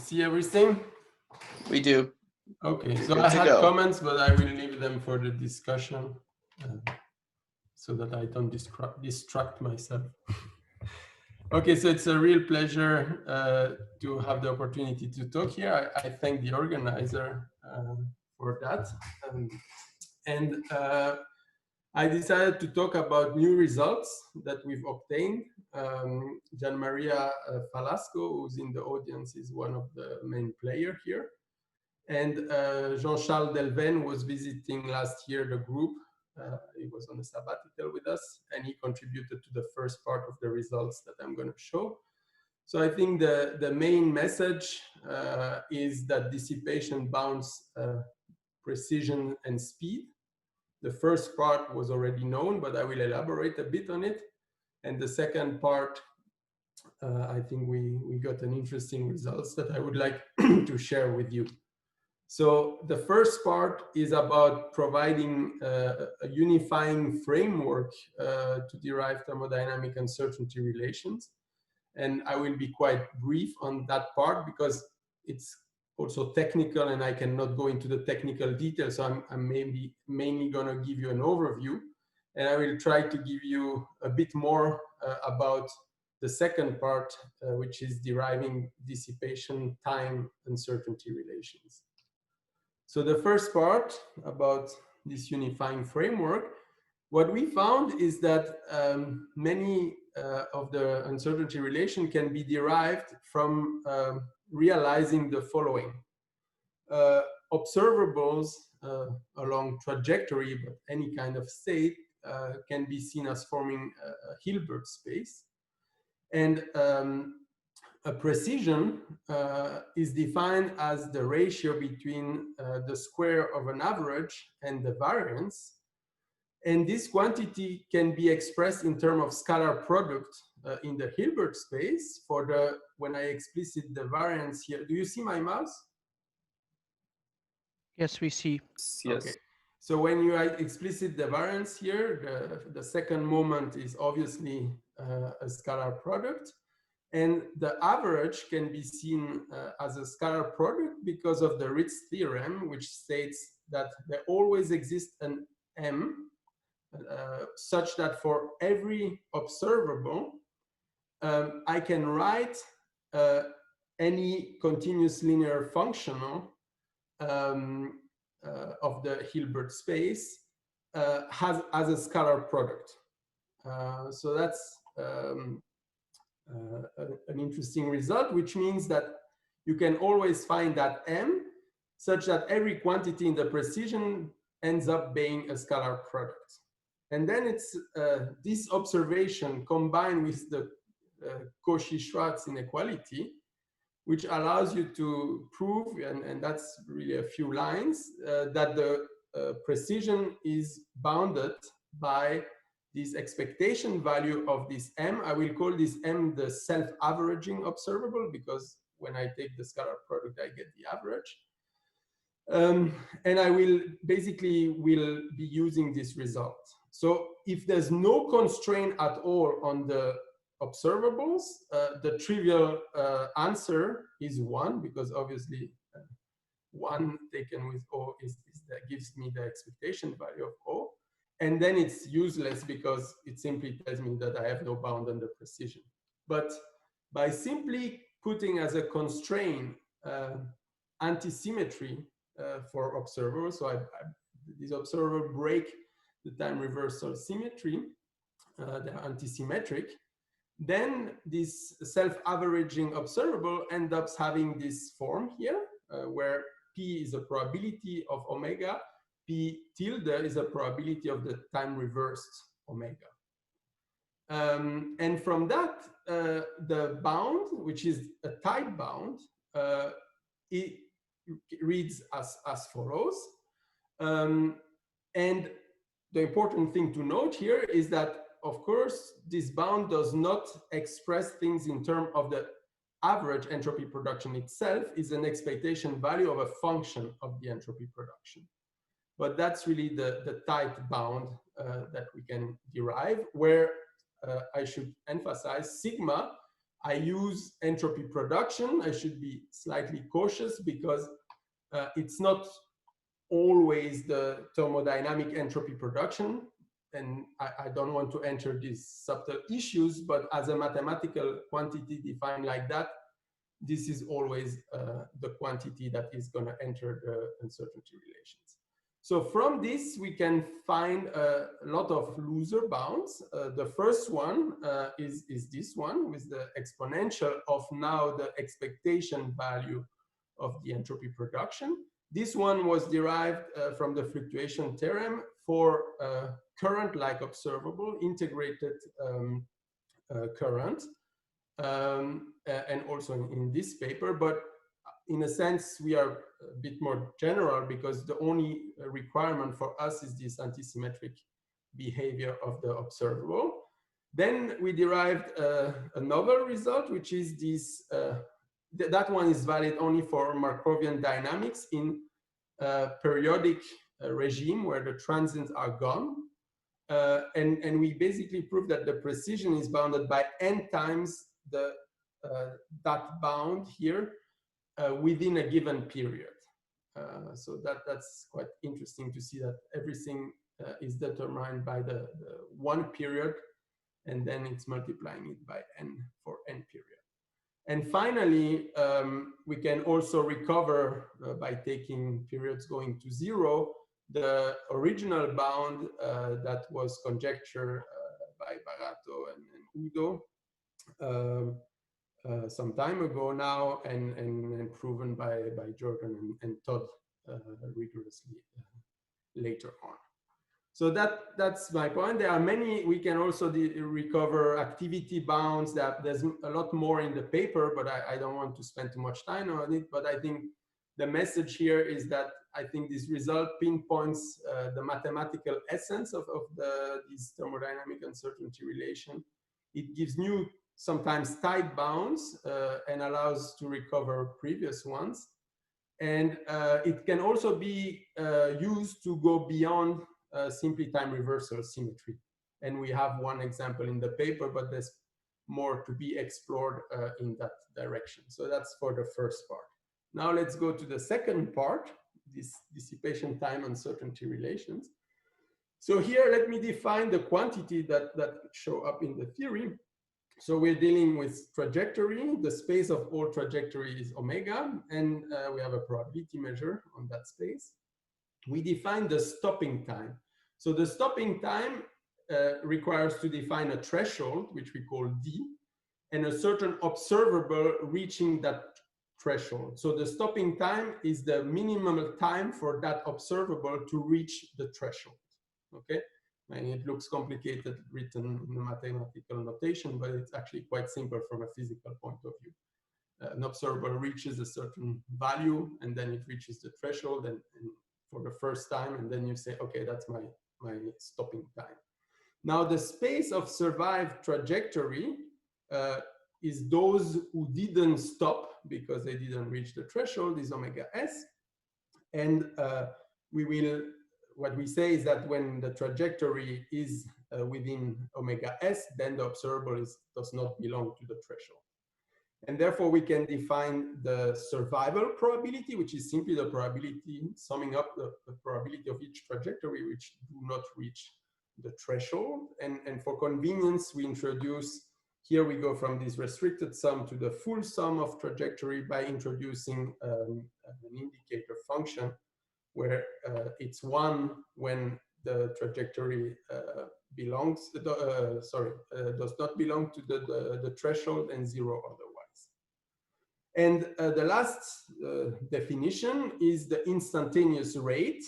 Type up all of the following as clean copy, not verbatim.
see everything? We do. Okay, so I had comments, but I will leave them for the discussion so that I don't distract myself. Okay, so it's a real pleasure to have the opportunity to talk here. I thank the organizer for that. And I decided to talk about new results that we've obtained. Gian Maria Falasco, who's in the audience, is one of the main players here. And Jean-Charles Delven was visiting last year the group. He was on a sabbatical with us, and he contributed to the first part of the results that I'm going to show. So I think the main message is that dissipation bounds precision and speed. The first part was already known, but I will elaborate a bit on it. And the second part, I think we got an interesting results that I would like to share with you. So the first part is about providing a unifying framework to derive thermodynamic uncertainty relations. And I will be quite brief on that part because it's also technical and I cannot go into the technical details. So I'm mainly going to give you an overview, and I will try to give you a bit more about the second part, which is deriving dissipation-time uncertainty relations. So the first part about this unifying framework, what we found is that many of the uncertainty relation can be derived from realizing the following. Observables along trajectory, but any kind of state can be seen as forming a Hilbert space. And a precision is defined as the ratio between the square of an average and the variance. And this quantity can be expressed in terms of scalar product in the Hilbert space for the, when I explicit the variance here. Do you see my mouse? Yes, we see. Yes. Okay. So when you explicit the variance here, the second moment is obviously a scalar product. And the average can be seen as a scalar product because of the Ritz theorem, which states that there always exists an M such that for every observable, I can write any continuous linear functional of the Hilbert space as a scalar product. So that's an interesting result, which means that you can always find that M such that every quantity in the precision ends up being a scalar product. And then it's this observation combined with the Cauchy-Schwarz inequality, which allows you to prove, and that's really a few lines, that the precision is bounded by this expectation value of this M. I will call this M the self-averaging observable, because when I take the scalar product, I get the average. And I will basically be using this result. So if there's no constraint at all on the observables, the trivial answer is 1, because obviously 1 taken with O that gives me the expectation value of O. And then it's useless because it simply tells me that I have no bound on the precision. But by simply putting as a constraint antisymmetry for observers, so these observers break the time reversal symmetry, they're antisymmetric, then this self-averaging observable ends up having this form here, where P is a probability of omega, P tilde is a probability of the time reversed omega. And from that, the bound, which is a type bound, it reads as follows. And the important thing to note here is that, of course, this bound does not express things in terms of the average entropy production itself. Is an expectation value of a function of the entropy production. But that's really the tight bound that we can derive, where I should emphasize sigma I use entropy production. I should be slightly cautious because it's not always the thermodynamic entropy production. And I don't want to enter these subtle issues, but as a mathematical quantity defined like that, this is always the quantity that is going to enter the uncertainty relations. So from this, we can find a lot of loser bounds. The first one is this one with the exponential of now the expectation value of the entropy production. This one was derived from the fluctuation theorem for current-like observable integrated current, and also in this paper. But in a sense, we are a bit more general because the only requirement for us is this antisymmetric behavior of the observable. Then we derived a novel result, which is this. That one is valid only for Markovian dynamics in a periodic regime where the transients are gone. And we basically prove that the precision is bounded by n times that bound here within a given period. So that's quite interesting to see that everything is determined by the one period, and then it's multiplying it by n for n period. And finally, we can also recover by taking periods going to zero the original bound that was conjectured by Barato and Udo some time ago now, and proven by Jordan and Todd rigorously later on. So that's my point. There are many. We can also recover activity bounds. There's a lot more in the paper, but I don't want to spend too much time on it. But I think the message here is that I think this result pinpoints the mathematical essence of this thermodynamic uncertainty relation. It gives new, sometimes tight bounds, and allows to recover previous ones. And it can also be used to go beyond simply time reversal symmetry. And we have one example in the paper, but there's more to be explored in that direction. So that's for the first part. Now let's go to the second part, this dissipation-time uncertainty relations. So here, let me define the quantity that show up in the theory. So we're dealing with trajectory. The space of all trajectory is omega, and we have a probability measure on that space. We define the stopping time. So the stopping time requires to define a threshold, which we call D, and a certain observable reaching that threshold. So the stopping time is the minimum time for that observable to reach the threshold. Okay, and it looks complicated written in a mathematical notation, but it's actually quite simple from a physical point of view. An observable reaches a certain value, and then it reaches the threshold, and for the first time, and then you say, okay, that's my stopping time. Now, the space of survived trajectory is those who didn't stop because they didn't reach the threshold, is omega s. And what we say is that when the trajectory is within omega s, then the observable does not belong to the threshold. And therefore, we can define the survival probability, which is simply the probability, summing up the probability of each trajectory which do not reach the threshold. And for convenience, we introduce, here we go from this restricted sum to the full sum of trajectory by introducing an indicator function where it's 1 when the trajectory does not belong to the threshold, and 0 otherwise. And the last definition is the instantaneous rate,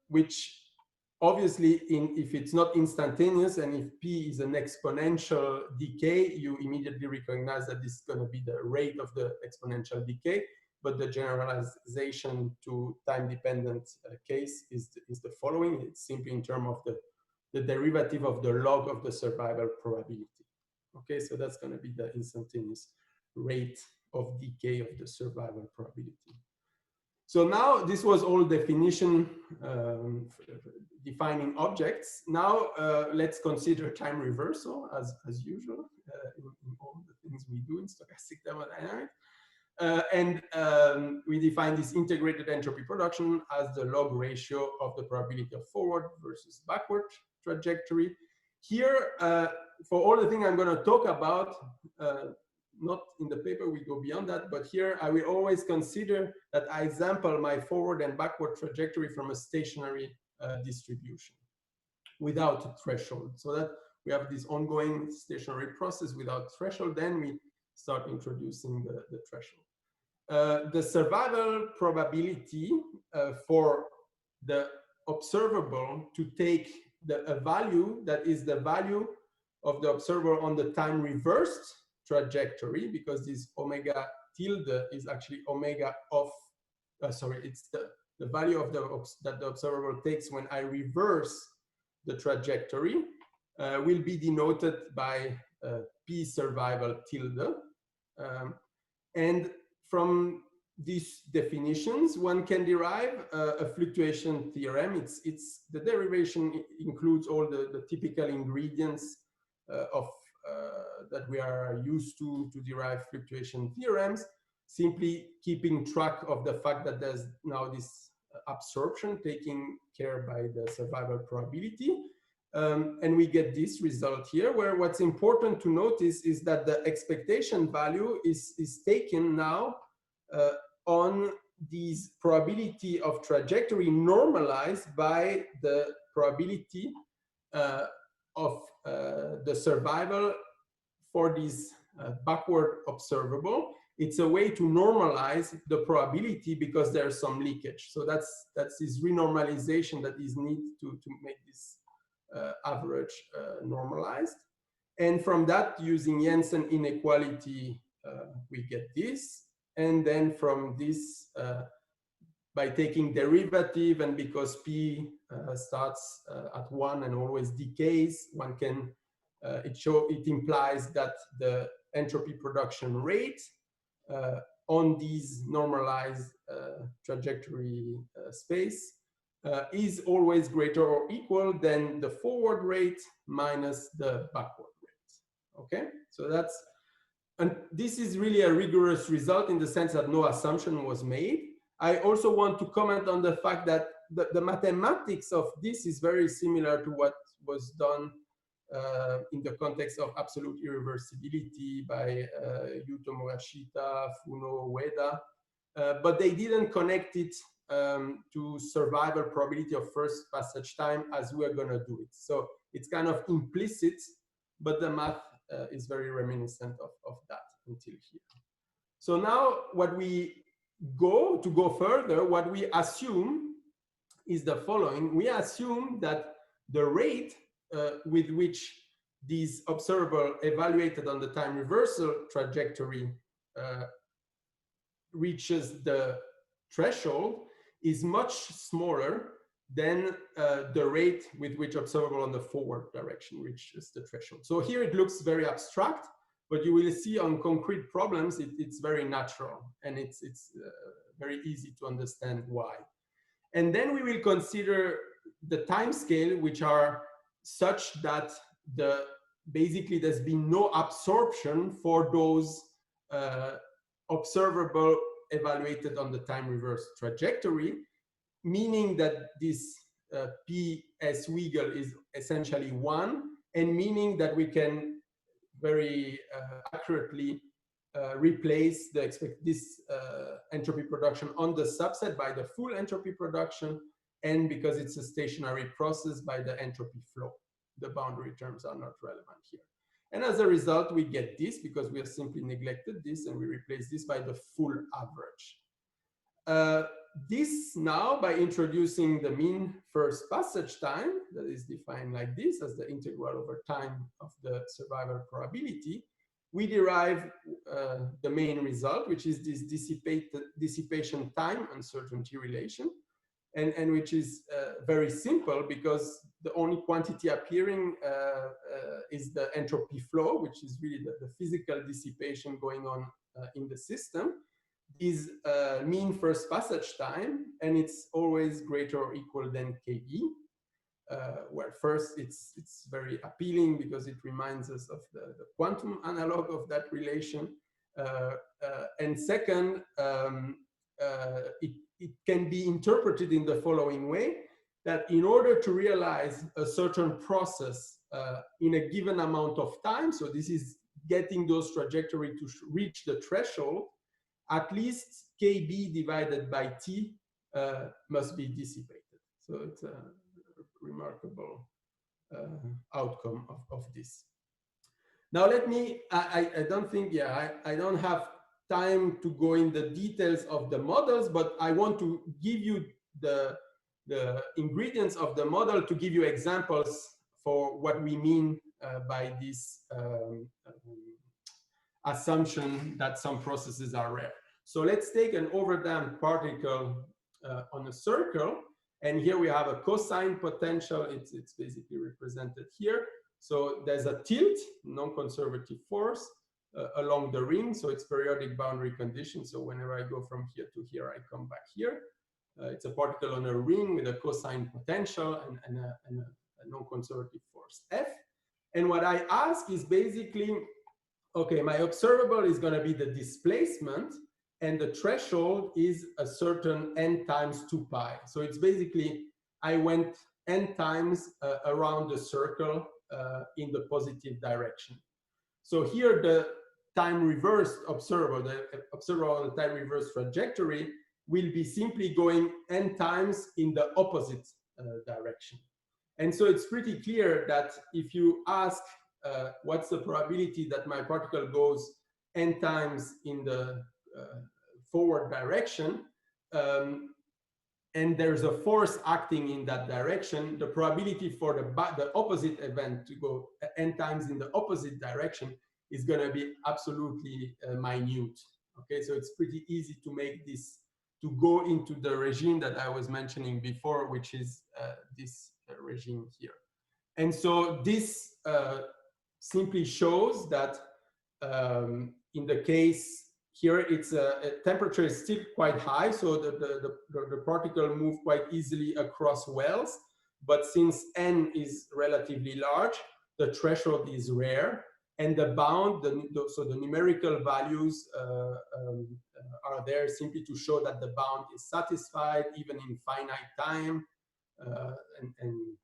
which obviously, if it's not instantaneous and if p is an exponential decay, you immediately recognize that this is going to be the rate of the exponential decay. But the generalization to time-dependent case is the following. It's simply in terms of the derivative of the log of the survival probability. Okay, so that's going to be the instantaneous rate of decay of the survival probability. So now this was all definition defining objects. Now let's consider time reversal as usual in all the things we do in stochastic thermodynamics. We define this integrated entropy production as the log ratio of the probability of forward versus backward trajectory. Here, for all the things I'm going to talk about, not in the paper, we go beyond that, but here I will always consider that I sample my forward and backward trajectory from a stationary distribution without a threshold, so that we have this ongoing stationary process without threshold. Then we start introducing the threshold. The survival probability for the observable to take a value that is the value of the observer on the time reversed trajectory, because this omega tilde is actually omega of, it's the value of that the observer takes when I reverse the trajectory, will be denoted by P survival tilde. And from these definitions, one can derive a fluctuation theorem. It's the derivation includes all the typical ingredients that we are used to derive fluctuation theorems, simply keeping track of the fact that there's now this absorption taking care by the survival probability. And we get this result here, where what's important to notice is that the expectation value is taken now on these probability of trajectory normalized by the probability of the survival for this backward observable. It's a way to normalize the probability because there's some leakage. So that's this renormalization that is needed to make this average normalized. And from that, using Jensen inequality, we get this. And then from this, by taking derivative, and because P starts at 1 and always decays, one can, it implies that the entropy production rate on these normalized trajectory space is always greater or equal than the forward rate minus the backward rate. Okay, so that's, and this is really a rigorous result in the sense that no assumption was made. I also want to comment on the fact that the mathematics of this is very similar to what was done in the context of absolute irreversibility by Yuto Morishita, Funo, Ueda, but they didn't connect it to survival probability of first passage time as we're going to do it. So it's kind of implicit, but the math is very reminiscent of that until here. So now what we go further, what we assume is the following. We assume that the rate with which these observable evaluated on the time reversal trajectory reaches the threshold is much smaller than the rate with which observable on the forward direction reaches the threshold. So here it looks very abstract, but you will see on concrete problems it's very natural, and it's very easy to understand why. And then we will consider the time scale, which are such that basically there's been no absorption for those observable evaluated on the time reverse trajectory, meaning that this P S wiggle is essentially 1, and meaning that we can very accurately replace this entropy production on the subset by the full entropy production, and because it's a stationary process, by the entropy flow. The boundary terms are not relevant here. And as a result, we get this because we have simply neglected this, and we replace this by the full average. This now, by introducing the mean first passage time, that is defined like this as the integral over time of the survival probability, we derive the main result, which is this dissipation-time uncertainty relation, and which is very simple because the only quantity appearing is the entropy flow, which is really the physical dissipation going on in the system. this mean first passage time, and it's always greater or equal than KB. Where first it's very appealing because it reminds us of the quantum analog of that relation. And second, it can be interpreted in the following way, that in order to realize a certain process in a given amount of time, so this is getting those trajectory to reach the threshold, at least KB divided by T must be dissipated. So it's a remarkable outcome of this. Now let me, I don't think, I don't have time to go in the details of the models, but I want to give you the ingredients of the model to give you examples for what we mean by this assumption that some processes are rare. So let's take an overdamped particle on a circle, and here we have a cosine potential. It's basically represented here. So there's a tilt, non-conservative force along the ring. So it's periodic boundary condition. So whenever I go from here to here, I come back here. It's a particle on a ring with a cosine potential and a non-conservative force F. And what I ask is basically, okay, my observable is going to be the displacement, and the threshold is a certain n times 2 pi. So it's basically, I went n times around the circle in the positive direction. So here the time reversed observable, the observable on the time reversed trajectory will be simply going n times in the opposite direction. And so it's pretty clear that if you ask what's the probability that my particle goes n times in the forward direction, and there's a force acting in that direction, the probability for the opposite event to go n times in the opposite direction is going to be absolutely minute. Okay, so it's pretty easy to make this, to go into the regime that I was mentioning before, which is this regime here. And so this simply shows that in the case here, it's temperature is still quite high, so the particle move quite easily across wells. But since n is relatively large, the threshold is rare, and the bound, so the numerical values are there simply to show that the bound is satisfied even in finite time. And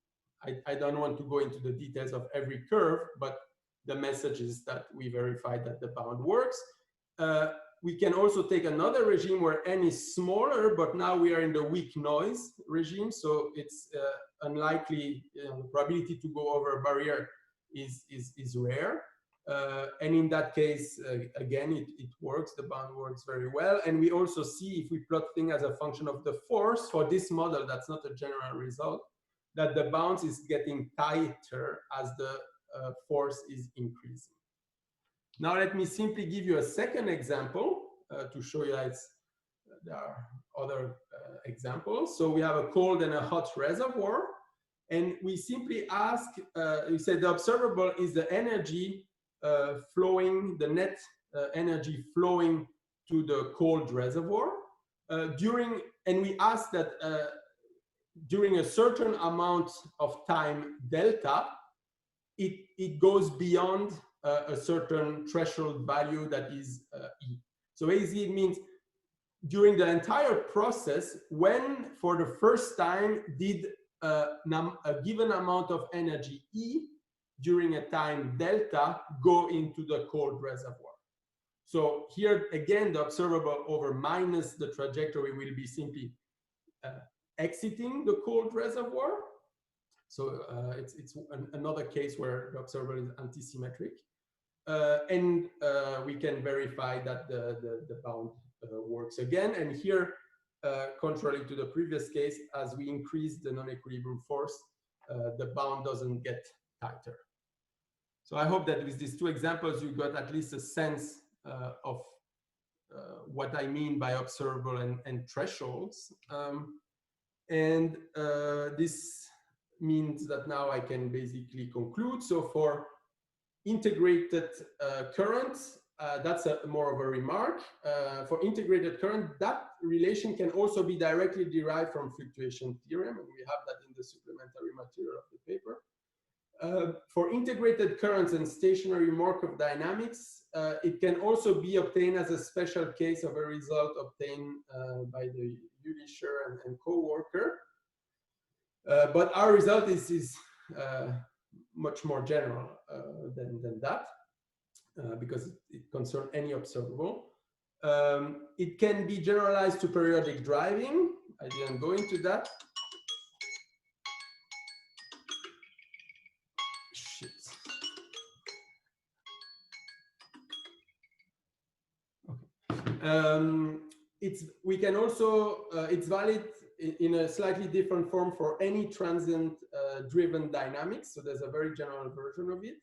I don't want to go into the details of every curve, but the message is that we verified that the bound works. We can also take another regime where n is smaller, but now we are in the weak noise regime, so it's unlikely, the probability to go over a barrier is rare. And in that case, again, it works, the bound works very well. And we also see, if we plot things as a function of the force, for this model, that's not a general result, that the bounds is getting tighter as the force is increasing. Now let me simply give you a second example to show you that there are other examples. So we have a cold and a hot reservoir, and we simply ask, we say the observable is the energy flowing, the net energy flowing to the cold reservoir and we ask that during a certain amount of time delta, it goes beyond a certain threshold value that is E. So basically it means during the entire process, when for the first time did a given amount of energy E during a time delta go into the cold reservoir. So here again, the observable over minus the trajectory will be simply exiting the cold reservoir. So it's another case where the observable is antisymmetric. And we can verify that the bound works again. And here, contrary to the previous case, as we increase the non-equilibrium force, the bound doesn't get tighter. So I hope that with these two examples, you got at least a sense of what I mean by observable and thresholds. And this means that now I can basically conclude. So for integrated currents, that's more of a remark. For integrated current, that relation can also be directly derived from fluctuation theorem, and we have that in the supplementary material of the paper. For integrated currents and stationary Markov dynamics, it can also be obtained as a special case of a result obtained by the Ulisher and co-worker. But our result is much more general than that, because it concerns any observable. It can be generalized to periodic driving. I didn't go into that. Shit. Okay. We can also, it's valid in a slightly different form for any transient driven dynamics. So there's a very general version of it.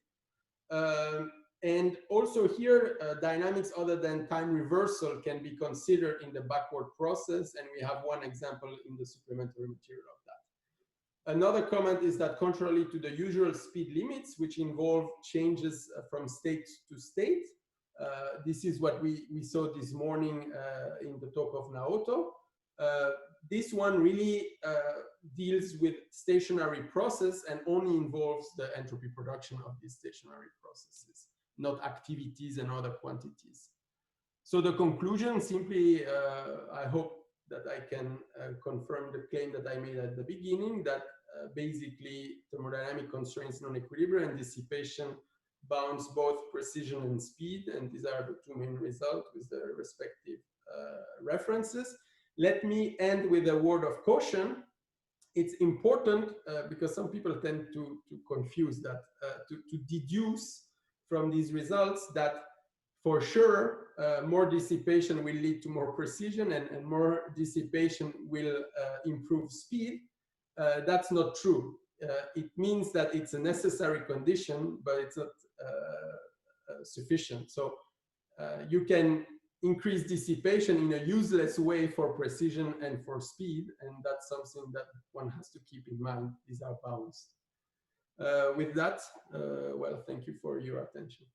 And also here, dynamics other than time reversal can be considered in the backward process. And we have one example in the supplementary material of that. Another comment is that contrary to the usual speed limits, which involve changes from state to state, this is what we saw this morning in the talk of Naoto. This one really deals with stationary process and only involves the entropy production of these stationary processes, not activities and other quantities. So the conclusion, simply, I hope that I can confirm the claim that I made at the beginning, that basically thermodynamic constraints, non-equilibrium, and dissipation bounds both precision and speed, and these are the two main results with the respective references. Let me end with a word of caution. It's important because some people tend to confuse that, to deduce from these results that for sure more dissipation will lead to more precision, and more dissipation will improve speed. That's not true. It means that it's a necessary condition, but it's not sufficient. So you can increase dissipation in a useless way for precision and for speed, and that's something that one has to keep in mind. These are bounds. With that, well, thank you for your attention.